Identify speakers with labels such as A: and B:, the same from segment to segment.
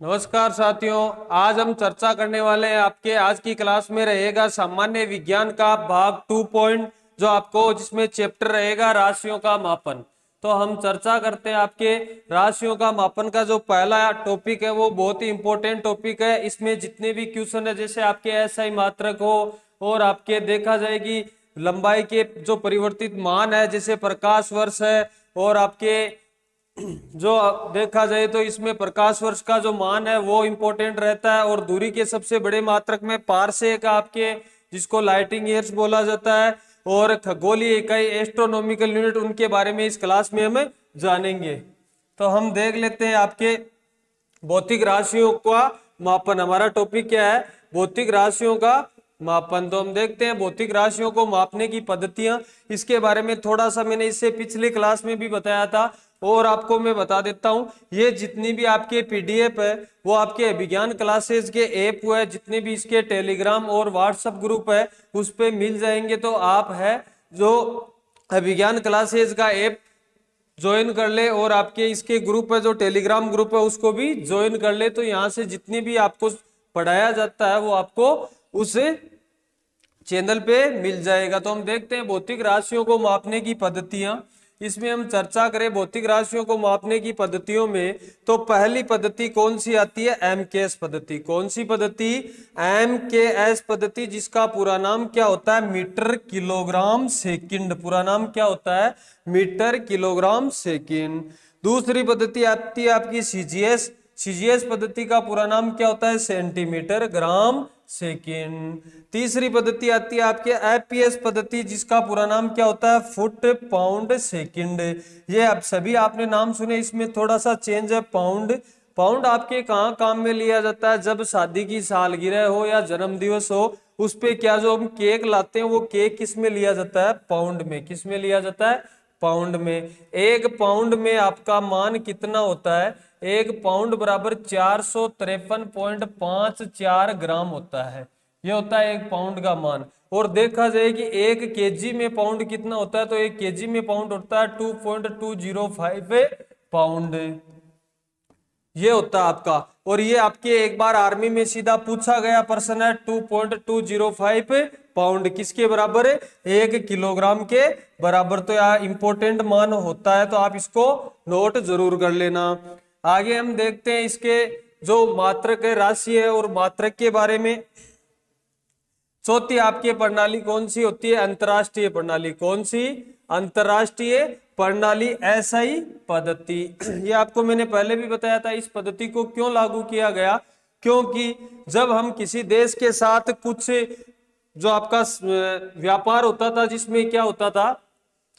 A: नमस्कार साथियों, आज हम चर्चा करने वाले हैं। आपके आज की क्लास में रहेगा सामान्य विज्ञान का भाग 2 पॉइंट, जो आपको जिसमें चैप्टर रहेगा राशियों का मापन। तो हम चर्चा करते हैं। आपके राशियों का मापन का जो पहला टॉपिक है वो बहुत ही इंपॉर्टेंट टॉपिक है। इसमें जितने भी क्वेश्चन है, जैसे आपके एसआई मात्रक हो और आपके देखा जाएगी लंबाई के जो परिवर्तित मान है, जैसे प्रकाश वर्ष है, और आपके जो देखा जाए तो इसमें प्रकाश वर्ष का जो मान है वो इंपॉर्टेंट रहता है। और दूरी के सबसे बड़े मात्रक में पारसेक आपके, जिसको लाइटिंग ईयर्स बोला जाता है, और खगोलीय इकाई एस्ट्रोनॉमिकल यूनिट, उनके बारे में इस क्लास में हम जानेंगे। तो हम देख लेते हैं आपके भौतिक राशियों का मापन। हमारा टॉपिक क्या है? भौतिक राशियों का मापन। तो हम देखते हैं भौतिक राशियों को मापने की पद्धतियां। इसके बारे में थोड़ा सा मैंने इससे पिछली क्लास में भी बताया था, और आपको मैं बता देता हूं। ये जितनी भी आपके पीडीएफ है वो आपके विज्ञान क्लासेस के ऐप है, जितने भी इसके टेलीग्राम और व्हाट्सएप ग्रुप है उस पे मिल जाएंगे। तो आप है जो विज्ञान क्लासेस का ऐप ज्वाइन कर ले, और आपके इसके ग्रुप है जो टेलीग्राम ग्रुप है उसको भी ज्वाइन कर ले। तो यहाँ से जितनी भी आपको पढ़ाया जाता है वो आपको उस चैनल पे मिल जाएगा। तो हम देखते हैं भौतिक राशियों को मापने की पद्धतियां। इसमें हम चर्चा करें भौतिक राशियों को मापने की पद्धतियों में, तो पहली पद्धति कौन सी आती है? एमकेएस पद्धति। कौन सी पद्धति? एमकेएस पद्धति, जिसका पूरा नाम क्या होता है? Metre kilogram second. पूरा नाम क्या होता है? Metre kilogram second. दूसरी पद्धति आती है आपकी सीजीएस। सीजीएस पद्धति का पूरा नाम क्या होता है? Centimetre gram second. तीसरी पद्धति आती है आपके एपीएस पद्धति, जिसका पूरा नाम क्या होता है? Foot pound second. ये अब सभी आपने नाम सुने, इसमें थोड़ा सा चेंज है। पाउंड पाउंड आपके कहाँ काम में लिया जाता है? जब शादी की सालगिरह हो या जन्म दिवस हो, उस पे क्या जो हम केक लाते हैं वो केक किस में लिया जाता है? पाउंड में। किस में लिया जाता है? पाउंड में। एक पाउंड में आपका मान कितना होता है? एक पाउंड बराबर 453.54 ग्राम होता है। ये होता है एक पाउंड का मान। और देखा जाए कि एक केजी में पाउंड कितना होता है, तो एक केजी में पाउंड होता है 2.205 पाउंड। ये होता है आपका। और ये आपके एक बार आर्मी में सीधा पूछा गया प्रश्न है, 2.205 पाउंड किसके बराबर है? 1 किलोग्राम के बराबर। तो यह इंपॉर्टेंट मान होता है, तो आप इसको नोट जरूर कर लेना। आगे हम देखते हैं इसके जो मात्रक है, राशि है और मात्रक के बारे में। चौथी आपकी प्रणाली कौन सी होती है? अंतरराष्ट्रीय प्रणाली। कौन सी? अंतरराष्ट्रीय प्रणाली, एसआई पद्धति। ये आपको मैंने पहले भी बताया था। इस पद्धति को क्यों लागू किया गया? क्योंकि जब हम किसी देश के साथ कुछ जो आपका व्यापार होता था, जिसमें क्या होता था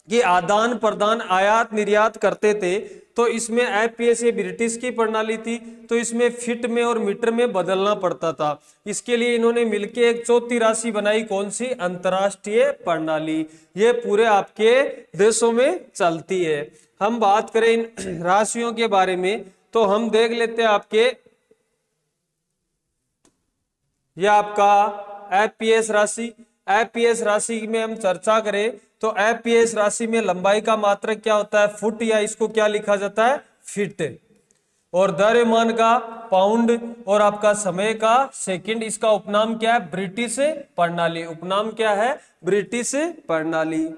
A: कि आदान प्रदान आयात निर्यात करते थे, तो इसमें एपीएस ये ब्रिटिश की प्रणाली थी, तो इसमें फीट में और मीटर में बदलना पड़ता था। इसके लिए इन्होंने मिलकर एक चौथी राशि बनाई। कौन सी? अंतरराष्ट्रीय प्रणाली। ये पूरे आपके देशों में चलती है। हम बात करें इन राशियों के बारे में, तो हम देख लेते हैं आपके ये आपका एपीएस राशि। एपीएस राशि में हम चर्चा करें तो एपीएस राशि में लंबाई का मात्रक क्या होता है? फुट, या इसको क्या लिखा जाता है? फीट। और द्रव्यमान का पाउंड, और आपका समय का सेकंड। इसका उपनाम क्या है? ब्रिटिश प्रणाली। उपनाम क्या है? ब्रिटिश प्रणाली।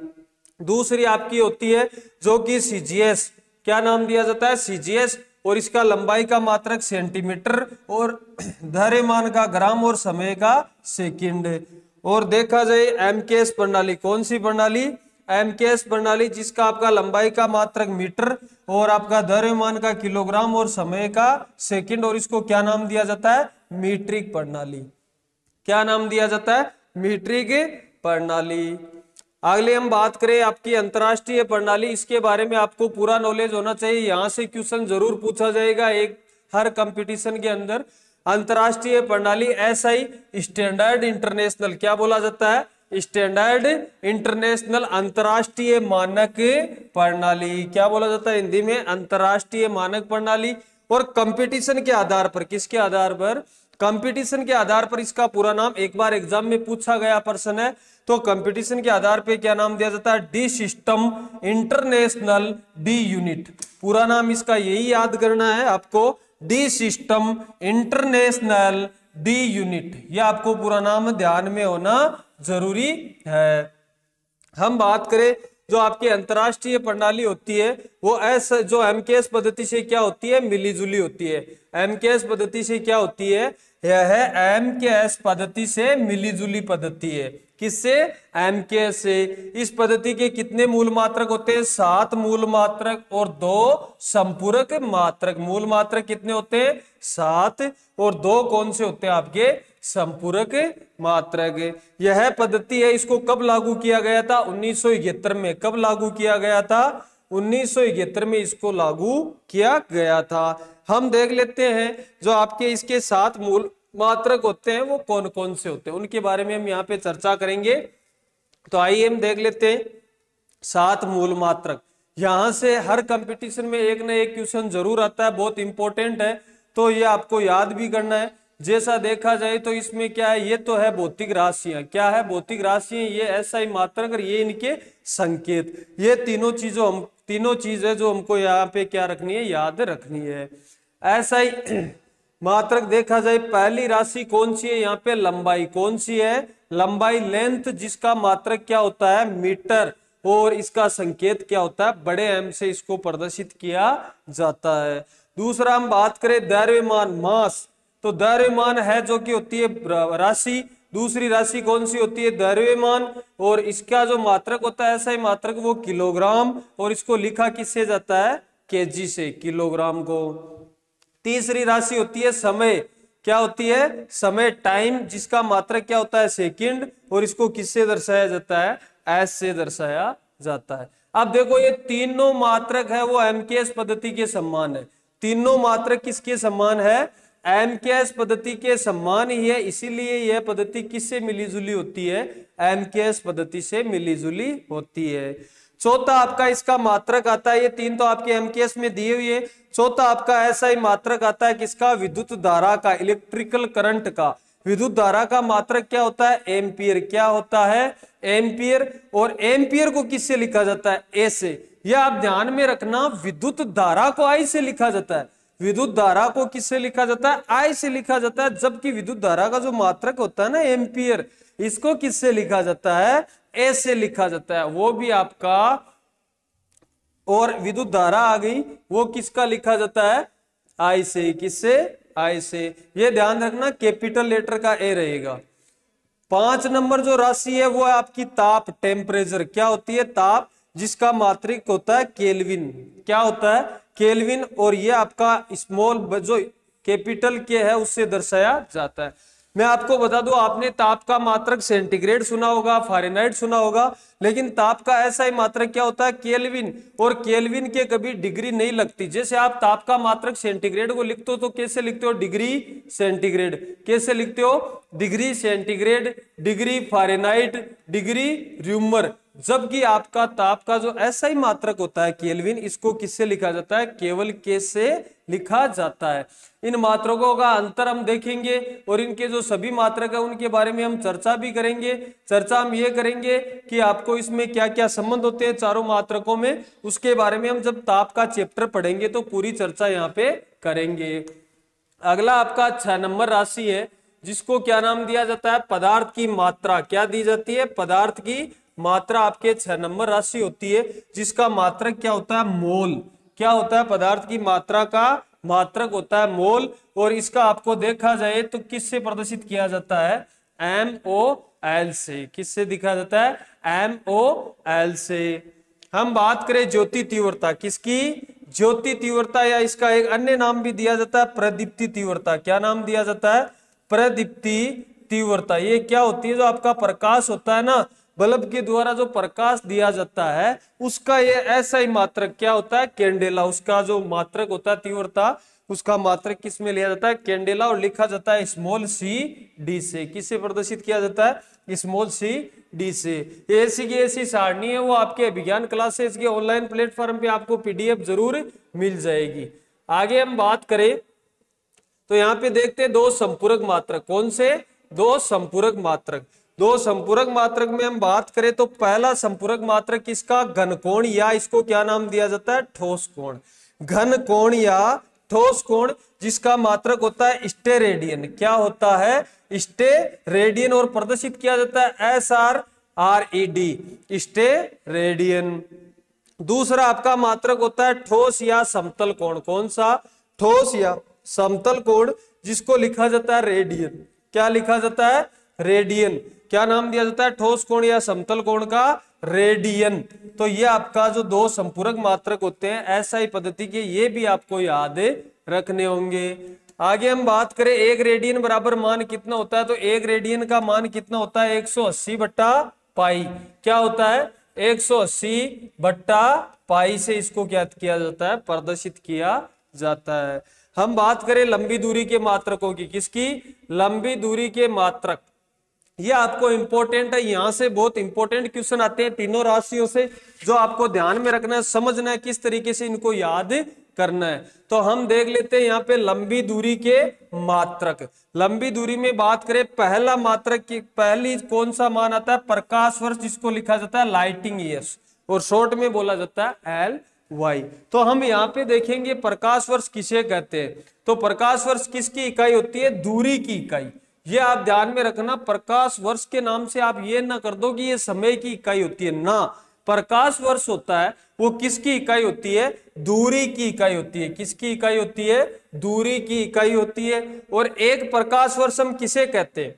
A: दूसरी आपकी होती है जो कि सीजीएस। क्या नाम दिया जाता है? सीजीएस। और इसका लंबाई का मात्रक सेंटीमीटर, और द्रव्यमान का ग्राम, और समय का सेकंड। और देखा जाए एमकेएस प्रणाली। कौन सी प्रणाली? एमकेएस प्रणाली, जिसका आपका लंबाई का मात्रक मीटर, और आपका द्रव्यमान का किलोग्राम, और समय का सेकंड। और इसको क्या नाम दिया जाता है? मीट्रिक प्रणाली। क्या नाम दिया जाता है? मीट्रिक प्रणाली। अगले हम बात करें आपकी अंतरराष्ट्रीय प्रणाली। इसके बारे में आपको पूरा नॉलेज होना चाहिए। यहां से क्वेश्चन जरूर पूछा जाएगा एक हर कंपटीशन के अंदर। अंतरराष्ट्रीय प्रणाली एसआई, स्टैंडर्ड इंटरनेशनल। क्या बोला जाता है? स्टैंडर्ड इंटरनेशनल, अंतरराष्ट्रीय मानक प्रणाली। क्या बोला जाता है हिंदी में? अंतरराष्ट्रीय मानक प्रणाली। और कंपटीशन के आधार पर, किसके आधार पर? कंपटीशन के आधार पर इसका पूरा नाम एक बार एग्जाम में पूछा गया प्रश्न है। तो कंपटीशन के आधार पे क्या नाम दिया जाता है? D system international D unit. पूरा नाम इसका यही याद करना है आपको, D system, international, D unit. ये आपको पूरा नाम ध्यान में होना जरूरी है। हम बात करें जो आपकी अंतरराष्ट्रीय प्रणाली होती है वो जो एमकेएस पद्धति से क्या होती है, मिलीजुली होती है। एमकेएस पद्धति से क्या होती है, यह है एमकेएस पद्धति से मिलीजुली पद्धति है। किससे, एमकेएस से। इस पद्धति के कितने मूल मात्रक होते हैं, 7 मूल मात्रक और 2 संपूरक मात्रक। मूल मात्रक कितने होते हैं, 7 और 2 कौन से होते हैं आपके, संपूरक मात्रक। यह पद्धति है, इसको कब लागू किया गया था, 1971 में। कब लागू किया गया था, 1971 में इसको लागू किया गया था। हम देख लेते हैं जो आपके इसके 7 मूल मात्रक होते हैं वो कौन कौन से होते हैं, उनके बारे में हम यहाँ पे चर्चा करेंगे। तो आइए हम देख लेते हैं 7 मूल मात्रक। यहां से हर कंपटीशन में एक ना एक क्वेश्चन जरूर आता है, बहुत इंपॉर्टेंट है, तो ये आपको याद भी करना है। जैसा देखा जाए तो इसमें क्या है, ये तो है भौतिक राशियां। क्या है, भौतिक राशियां, ये एसआई मात्रक और ये इनके संकेत। ये तीनों चीज है जो हमको यहाँ पे क्या रखनी है, याद रखनी है। एसआई मात्रक देखा जाए, पहली राशि कौन सी है, यहाँ पे लंबाई कौन सी है, लंबाई, लेंथ, जिसका मात्रक क्या होता है, मीटर, और इसका संकेत क्या होता है, बड़े एम से इसको प्रदर्शित किया जाता है। दूसरा हम बात करें द्रव्यमान, मास, तो द्रव्यमान है जो कि होती है राशि। दूसरी राशि कौन सी होती है, द्रव्यमान, और इसका जो मात्रक होता है एसआई मात्रक वो किलोग्राम, और इसको लिखा किससे जाता है, केजी से, किलोग्राम को। तीसरी राशि होती है समय, क्या होती है, समय, टाइम, जिसका मात्रक क्या होता है, सेकंड, और इसको किससे दर्शाया जाता है, एस से दर्शाया जाता है। अब देखो ये तीनों मात्रक है वो एमकेएस पद्धति के समान है। तीनों मात्रक किसके समान है, एमकेएस पद्धति के समान ही है, इसीलिए यह पद्धति किससे मिलीजुली होती है, एमकेएस पद्धति से मिलीजुली होती है। चौथा आपका इसका मात्रक आता है, ये 3 तो आपके एमकेएस में दिए हुए। चौथा आपका ऐसा ही मात्रक आता है किसका, विद्युत धारा का, इलेक्ट्रिकल करंट का। विद्युत धारा का मात्रक क्या होता है, एम्पियर। क्या होता है, एम्पियर। और एम्पियर को किससे लिखा जाता है, ए से। यह आप ध्यान में रखना, विद्युत धारा को आई से लिखा जाता है। विद्युत धारा को किससे लिखा जाता है, आई से लिखा जाता है, जबकि विद्युत धारा का जो मात्रक होता है ना एम्पियर, इसको किससे लिखा जाता है, ए से लिखा जाता है। वो भी आपका, और विद्युत धारा आ गई वो किसका लिखा जाता है, आई से। किससे, आई से। ये ध्यान रखना, कैपिटल लेटर का ए रहेगा। 5 नंबर जो राशि है वो है आपकी ताप, टेम्परेचर। क्या होती है, ताप, जिसका मात्रक होता है केल्विन। क्या होता है, केल्विन, और ये आपका स्मॉल जो कैपिटल के है उससे दर्शाया जाता है। मैं आपको बता दूं, आपने ताप का मात्रक सेंटीग्रेड सुना होगा, फ़ारेनहाइट सुना होगा, लेकिन ताप का ऐसा ही मात्रक क्या होता है, केल्विन। और केल्विन के कभी डिग्री नहीं लगती। जैसे आप ताप का मात्रक सेंटीग्रेड को लिखते हो तो कैसे लिखते हो, डिग्री सेंटीग्रेड। कैसे लिखते हो, degree centigrade, degree Fahrenheit, degree rumour. जबकि आपका ताप का जो ऐसा ही मात्रक होता है केल्विन, इसको किससे लिखा जाता है, केवल के से लिखा जाता है। इन मात्रकों का अंतर हम देखेंगे और इनके जो सभी मात्रक है उनके बारे में हम चर्चा भी करेंगे। चर्चा हम ये करेंगे कि आपको इसमें क्या क्या संबंध होते हैं चारों मात्रकों में, उसके बारे में हम जब ताप का चैप्टर पढ़ेंगे तो पूरी चर्चा यहाँ पे करेंगे। अगला आपका 6 नंबर राशि है जिसको क्या नाम दिया जाता है, पदार्थ की मात्रा। क्या दी जाती है, पदार्थ की मात्रा। आपके 6 नंबर राशि होती है जिसका मात्रक क्या होता है, मोल। क्या होता है, पदार्थ की मात्रा का मात्रक होता है मोल। और इसका आपको देखा जाए तो किससे प्रदर्शित किया जाता है, MOL से। किससे दिखा जाता है, MOL से। हम बात करें ज्योति तीव्रता, किसकी, ज्योति तीव्रता, या इसका एक अन्य नाम भी दिया जाता है प्रदीप्ति तीव्रता। क्या नाम दिया जाता है, प्रदीप्ति तीव्रता। ये क्या होती है, जो आपका प्रकाश होता है ना, बल्ब के द्वारा जो प्रकाश दिया जाता है उसका ये ऐसा ही मात्रक क्या होता है, कैंडेला। उसका जो मात्रक होता है तीव्रता, उसका मात्रक किस में लिया जाता है, कैंडेला, और लिखा जाता है स्मॉल c/d से। किससे प्रदर्शित किया जाता है, स्मॉल c/d से। ऐसी की ऐसी सारणी है, वो आपके विज्ञान क्लासेस के ऑनलाइन प्लेटफॉर्म पे आपको PDF जरूर मिल जाएगी। आगे हम बात करें तो यहाँ पे देखते हैं 2 संपूरक मात्रक। कौन से, 2 संपूरक मात्रक। 2 संपूरक मात्रक में हम बात करें तो पहला संपूरक मात्रक किसका, घन कोण, या इसको क्या नाम दिया जाता है, ठोस कोण। घन कोण या ठोस कोण, जिसका मात्रक होता है स्टेरेडियन। क्या होता है? स्टेरेडियन। और प्रदर्शित किया जाता है SR-RED, स्टेरेडियन। दूसरा आपका मात्रक होता है ठोस या समतल कोण। कौन सा? ठोस या समतल कोण, जिसको लिखा जाता है रेडियन। क्या लिखा जाता है? रेडियन। क्या नाम दिया जाता है ठोस कोण या समतल कोण का? रेडियन। तो ये आपका जो दो संपूरक मात्रक होते हैं SI पद्धति के, ये भी आपको याद रखने होंगे। आगे हम बात करें, एक रेडियन बराबर मान कितना होता है? तो एक रेडियन का मान कितना होता है? 180 बट्टा पाई। क्या होता है? 180 बट्टा पाई से इसको क्या किया जाता है? प्रदर्शित किया जाता है। हम बात करें लंबी दूरी के मात्रकों की। किसकी? लंबी दूरी के मात्रक। ये आपको इंपॉर्टेंट है, यहां से बहुत इंपॉर्टेंट क्वेश्चन आते हैं तीनों राशियों से, जो आपको ध्यान में रखना है, समझना है किस तरीके से इनको याद करना है। तो हम देख लेते हैं यहाँ पे लंबी दूरी के मात्रक। लंबी दूरी में बात करें, पहला मात्रक की पहली कौन सा मान आता है? प्रकाश वर्ष, जिसको लिखा जाता है लाइटिंग ईयर्स, और शॉर्ट में बोला जाता है LY। तो हम यहाँ पे देखेंगे प्रकाश वर्ष किसे कहते हैं। तो प्रकाश वर्ष किसकी इकाई होती है? दूरी की इकाई। ये आप ध्यान में रखना, प्रकाश वर्ष के नाम से आप ये ना कर दो कि ये समय की इकाई होती है ना। प्रकाश वर्ष होता है वो किसकी इकाई होती है? दूरी की इकाई होती है। किसकी इकाई होती है? दूरी की इकाई होती है। और एक प्रकाश वर्ष हम किसे कहते हैं?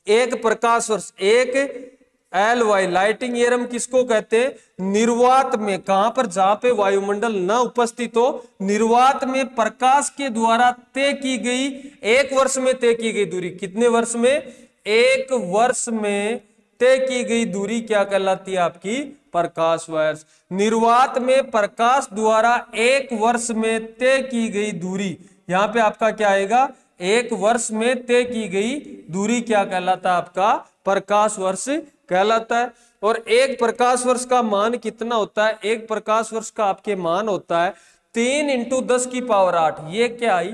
A: एक प्रकाश वर्ष, एक LY लाइटिंग ईयर हम किसको कहते हैं? निर्वात में, कहां पर? जहां पे वायुमंडल न उपस्थित हो, निर्वात में प्रकाश के द्वारा तय की गई, एक वर्ष में तय की गई दूरी। कितने वर्ष में? एक वर्ष में तय की गई दूरी क्या कहलाती है? आपकी प्रकाश वर्ष। निर्वात में प्रकाश द्वारा एक वर्ष में तय की गई दूरी, यहां पे आपका क्या आएगा? एक वर्ष में तय की गई दूरी क्या कहलाता है? आपका प्रकाश वर्ष कहलाता है। और एक प्रकाश वर्ष का मान कितना होता है? एक प्रकाश वर्ष का आपके मान होता है 3 × 10 की पावर 8। ये क्या आई?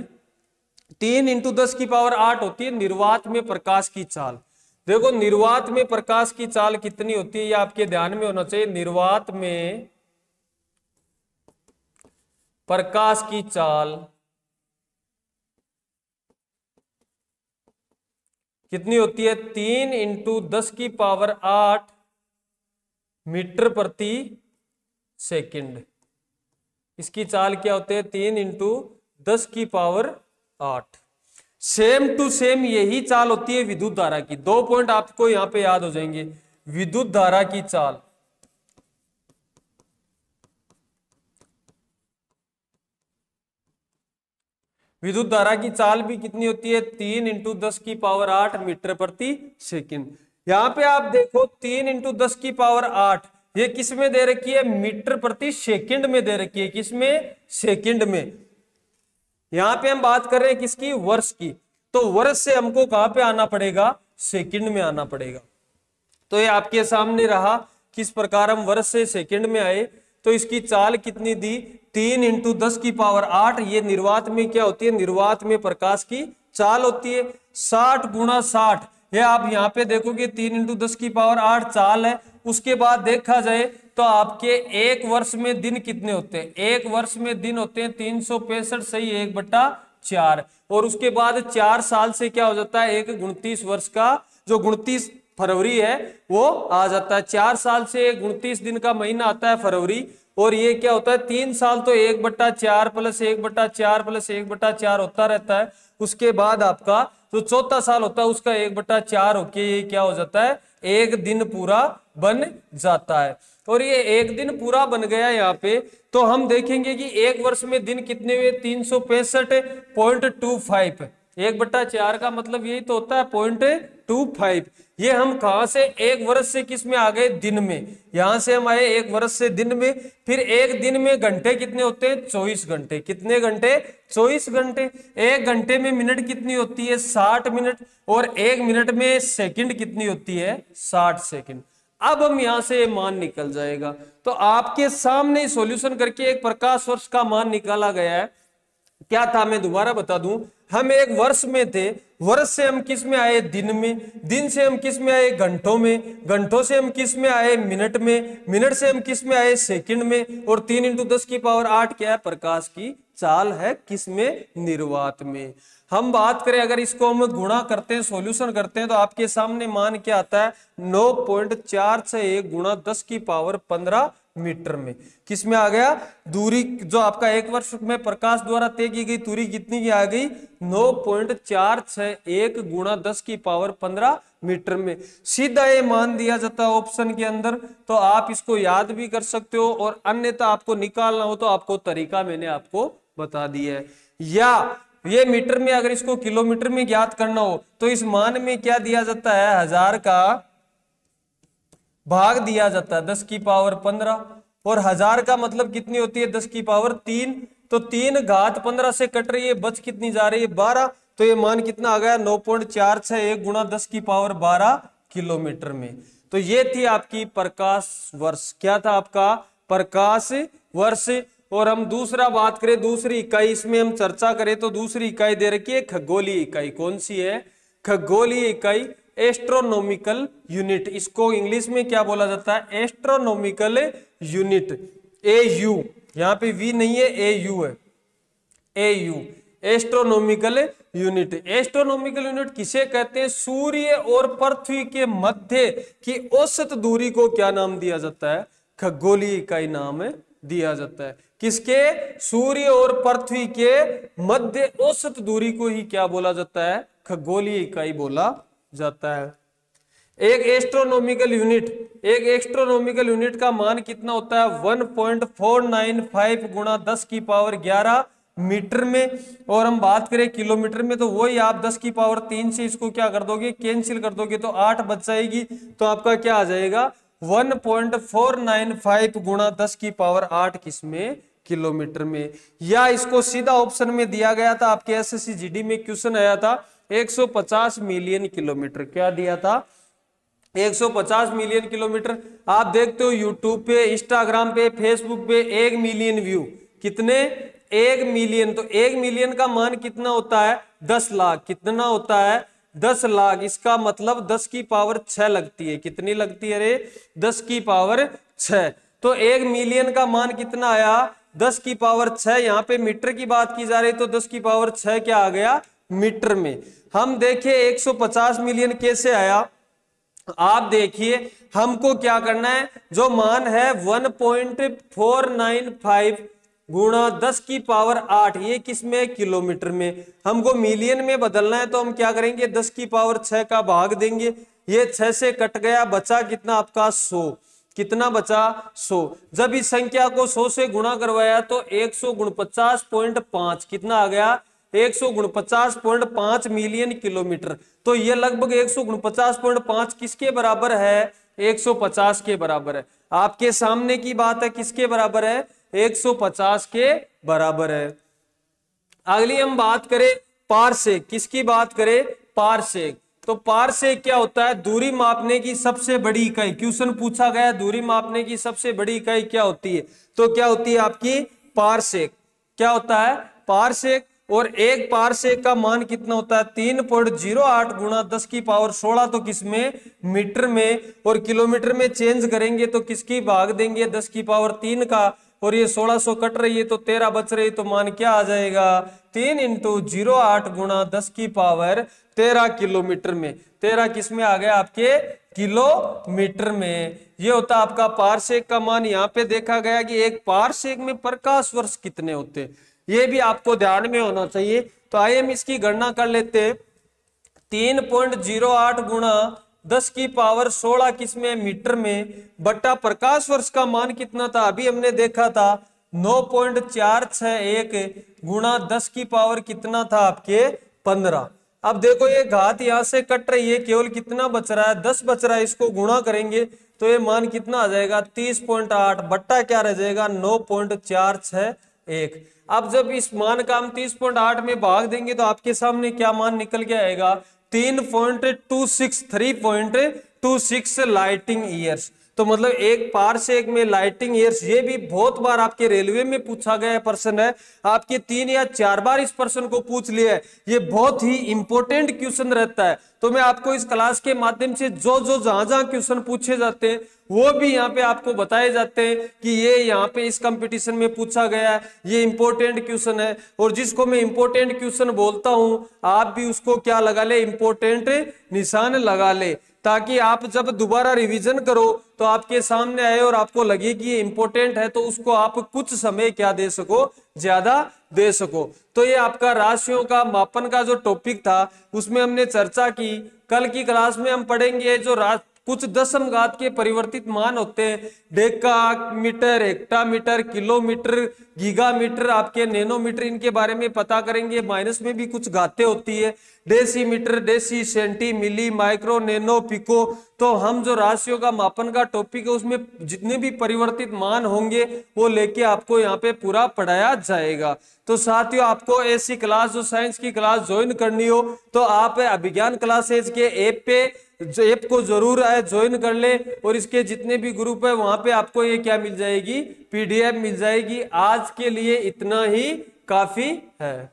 A: 3 × 10 की पावर 8 होती है निर्वात में प्रकाश की चाल। देखो निर्वात में प्रकाश की चाल कितनी होती है, ये आपके ध्यान में होना चाहिए। निर्वात में प्रकाश की चाल कितनी होती है? 3 × 10 की पावर 8 मीटर प्रति सेकंड। इसकी चाल क्या होती है? 3 × 10 की पावर 8। सेम टू सेम यही चाल होती है विद्युत धारा की। 2 पॉइंट आपको यहां पे याद हो जाएंगे। विद्युत धारा की चाल, विद्युत धारा की चाल भी कितनी होती है? 3 × 10 की पावर 8 मीटर प्रति सेकंड। यहां पे आप देखो 3 × 10 की पावर 8 ये किस में दे रखी है? मीटर प्रति सेकंड में दे रखी है। किसमें? सेकंड में। यहां पे हम बात कर रहे हैं किसकी? वर्ष की। तो वर्ष से हमको कहां पे आना पड़ेगा? सेकंड में आना पड़ेगा। तो ये आपके सामने रहा किस प्रकार हम वर्ष से सेकंड में आए। तो इसकी चाल कितनी दी? 3 × 10 की पावर 8। ये निर्वात में क्या होती है? निर्वात में प्रकाश की चाल होती है। 60 × 60 ये आप यहाँ पे देखोगे 3 × 10 की पावर 8 चाल है। उसके बाद देखा जाए तो आपके एक वर्ष में दिन कितने होते हैं? एक वर्ष में दिन होते हैं 365 सही 1/4। और उसके बाद 4 साल से क्या हो जाता है? एक 29 वर्ष का जो 29 फरवरी है वो आ जाता है। 4 साल से 29 दिन का महीना आता है फरवरी। और ये क्या होता है? 3 साल तो 1/4 + 1/4 + 1/4 होता रहता है। उसके बाद आपका जो चौथा साल होता है उसका 1/4 होके ये क्या हो जाता है? एक दिन पूरा बन जाता है। और ये एक दिन पूरा बन गया यहाँ पे। तो हम देखेंगे कि एक वर्ष में दिन कितने हुए? 365.25। 1/4 का मतलब यही तो होता है 0.25। ये हम कहां से? एक वर्ष से किस में आ गए? दिन में। यहां से हम आए एक वर्ष से दिन में। फिर एक दिन में घंटे कितने होते हैं? 24 घंटे। कितने घंटे? 24 घंटे। एक घंटे में मिनट कितनी होती है? 60 मिनट। और एक मिनट में सेकंड कितनी होती है? 60 सेकंड। अब हम यहां से मान निकल जाएगा। तो आपके सामने सॉल्यूशन करके एक प्रकाश वर्ष का मान निकाला गया है। क्या था मैं दोबारा बता दूं। हम एक वर्ष में थे, वर्ष से हम किस में आए? दिन में। दिन से हम किस में आए? घंटों में। घंटों से हम किस में आए? मिनट में। मिनट से हम किस में आए? सेकंड में। और 3 × 10 की पावर 8 क्या है? प्रकाश की चाल है किसमें, निर्वात में। हम बात करें अगर इसको हम गुणा करते हैं, सॉल्यूशन करते हैं, तो आपके सामने मान क्या आता है 9.461 गुणा 10 की पावर 15 मीटर में। किसमें आ गया, दूरी जो आपका एक वर्ष में प्रकाश द्वारा तय की गई दूरी कितनी की आ गई 9.461 गुणा 10 की पावर 15 मीटर में। सीधा ये मान दिया जाता है ऑप्शन के अंदर, तो आप इसको याद भी कर सकते हो, और अन्यथा आपको निकालना हो तो आपको तरीका मैंने आपको बता दिया है। या ये मीटर में अगर इसको किलोमीटर में ज्ञात करना हो तो इस मान में क्या दिया जाता है, 1000 का भाग दिया जाता है 10 की पावर 15, और 1000 का मतलब कितनी होती है 10 की पावर 3, तो 3 घात 15 से कट रही है, बच कितनी जा रही है 12, तो ये मान कितना आ गया 9.461 गुणा 10 की पावर 12 किलोमीटर में। तो ये थी आपकी प्रकाश वर्ष, क्या था आपका प्रकाश वर्ष। और हम दूसरा बात करें, दूसरी इकाई इसमें हम चर्चा करें तो दूसरी इकाई दे रखी है खगोलीय इकाई। कौन सी है, खगोलीय इकाई, एस्ट्रोनॉमिकल यूनिट। इसको इंग्लिश में क्या बोला जाता है, एस्ट्रोनॉमिकल यूनिट, AU, यहाँ पे V नहीं है, AU है, AU, astronomical unit. Astronomical unit किसे कहते हैं, सूर्य और पृथ्वी के मध्य की औसत दूरी को क्या नाम दिया जाता है, खगोलीय इकाई नाम दिया जाता है। किसके, सूर्य और पृथ्वी के मध्य औसत दूरी को ही क्या बोला जाता है, खगोलीय इकाई बोला जाता है। एक एस्ट्रोनॉमिकल यूनिट का मान कितना होता है 1.495 गुणा 10 की पावर 11 मीटर में। और हम बात करें किलोमीटर में तो वही आप 10 की पावर 3 से इसको क्या कर दोगे, कैंसिल कर दोगे, तो 8 बच जाएगी, तो आपका क्या आ जाएगा 1.495 गुणा 10 की पावर 8 किसमें, किलोमीटर में। या इसको सीधा ऑप्शन में दिया गया था, आपके एसएससी जीडी में क्वेश्चन आया था 150 मिलियन किलोमीटर, क्या दिया था 150 मिलियन किलोमीटर। आप देखते हो यूट्यूब पे, इंस्टाग्राम पे, फेसबुक पे 1 मिलियन व्यू, कितने 1 मिलियन, तो 1 मिलियन का मान कितना होता है 10 लाख, कितना होता है 10 लाख, इसका मतलब 10 की पावर 6 लगती है, कितनी लगती है रे 10 की पावर 6। तो 1 मिलियन का मान कितना आया 10 की पावर 6, यहाँ पे मीटर की बात की जा रही तो 10 की पावर 6 क्या आ गया मीटर में। हम देखिए 150 मिलियन कैसे आया, आप देखिए हमको क्या करना है, जो मान है 1.495 गुणा 10 की पावर 8, ये किसमें, किलोमीटर में। हमको मिलियन में बदलना है तो हम क्या करेंगे 10 की पावर 6 का भाग देंगे, ये 6 से कट गया, बचा कितना आपका 100, कितना बचा 100। जब इस संख्या को 100 से गुणा करवाया तो 149.5 कितना आ गया 149.5 मिलियन किलोमीटर। तो ये लगभग 149.5 किसके बराबर है, 150 के बराबर है। आपके सामने की बात है, किसके बराबर है 150 के बराबर है। अगली हम बात करें पारसेक, किसकी बात करें पारसेक। तो पारसेक क्या होता है, दूरी मापने की सबसे बड़ी इकाई। क्वेश्चन पूछा गया दूरी मापने की सबसे बड़ी इकाई क्या होती है, तो क्या होती है आपकी पारसेक। क्या होता है पारसेक, और एक पारसेक का मान कितना होता है 3.08 गुणा 10 की पावर 16, तो किसमें, मीटर में। और किलोमीटर में चेंज करेंगे तो किसकी भाग देंगे 10 की पावर 3 का, और ये 1600 कट रही है तो 13 बच रही, तो मान क्या आ जाएगा 3 × 08 गुणा 10 की पावर 13 किलोमीटर में। 13 किसमें आ गया आपके किलोमीटर में। ये होता आपका पारसेक का मान। यहाँ पे देखा गया कि एक पारसेक में प्रकाश वर्ष कितने होते हैं, ये भी आपको ध्यान में होना चाहिए। तो आइए हम इसकी गणना कर लेते हैं। 3.08 गुणा 10 की पावर 16 किसमें, मीटर में, बट्टा प्रकाश वर्ष का मान कितना था, अभी हमने देखा था 9.461 गुणा 10 की पावर कितना था आपके 15। अब देखो ये घात यहां से कट रही है, केवल कितना बच रहा है 10 बच रहा है, इसको गुणा करेंगे तो ये मान कितना आ जाएगा 30.8, बट्टा क्या रह जाएगा 9.461। अब जब इस मान का हम 30.8 में भाग देंगे तो आपके सामने क्या मान निकल के आएगा 3.26 लाइटिंग ईयर्स। तो मतलब एक पारसेक में लाइटिंग ईयर्स, ये भी बहुत बार आपके रेलवे में पूछा गया प्रश्न है, आपके 3 या 4 बार इस प्रश्न को पूछ लिया है। ये बहुत ही इंपॉर्टेंट क्वेश्चन रहता है। तो मैं आपको इस क्लास के माध्यम से जो जो जहां जहां क्वेश्चन पूछे जाते हैं वो भी यहाँ पे आपको बताए जाते हैं कि ये यहाँ पे इस कंपटीशन में पूछा गया है, ये इंपॉर्टेंट क्वेश्चन है। और जिसको मैं इंपॉर्टेंट क्वेश्चन बोलता हूं आप भी उसको क्या लगा ले, इंपॉर्टेंट निशान लगा ले, ताकि आप जब दोबारा रिवीजन करो तो आपके सामने आए और आपको लगे कि ये इंपॉर्टेंट है, तो उसको आप कुछ समय क्या दे सको, ज्यादा दे सको। तो ये आपका राशियों का मापन का जो टॉपिक था उसमें हमने चर्चा की। कल की क्लास में हम पढ़ेंगे जो कुछ दशम घात के परिवर्तित मान होते हैं, डेका मीटर, हेक्टामीटर, किलोमीटर, गीगामीटर, आपके नैनोमीटर, इनके बारे में पता करेंगे। माइनस में भी कुछ घातें होती है, डेसीमीटर, डेसी, सेंटी, मिली, माइक्रो, नैनो, पिको। तो हम जो राशियों का मापन का टॉपिक है उसमें जितने भी परिवर्तित मान होंगे वो लेके आपको यहाँ पे पूरा पढ़ाया जाएगा। तो साथियों आपको ऐसी क्लास जो साइंस की क्लास ज्वाइन करनी हो तो आप अभिज्ञान क्लासेज के ऐप को जरूर ज्वाइन कर ले, और इसके जितने भी ग्रुप है वहां पे आपको ये क्या मिल जाएगी, PDF मिल जाएगी। आज के लिए इतना ही काफी है।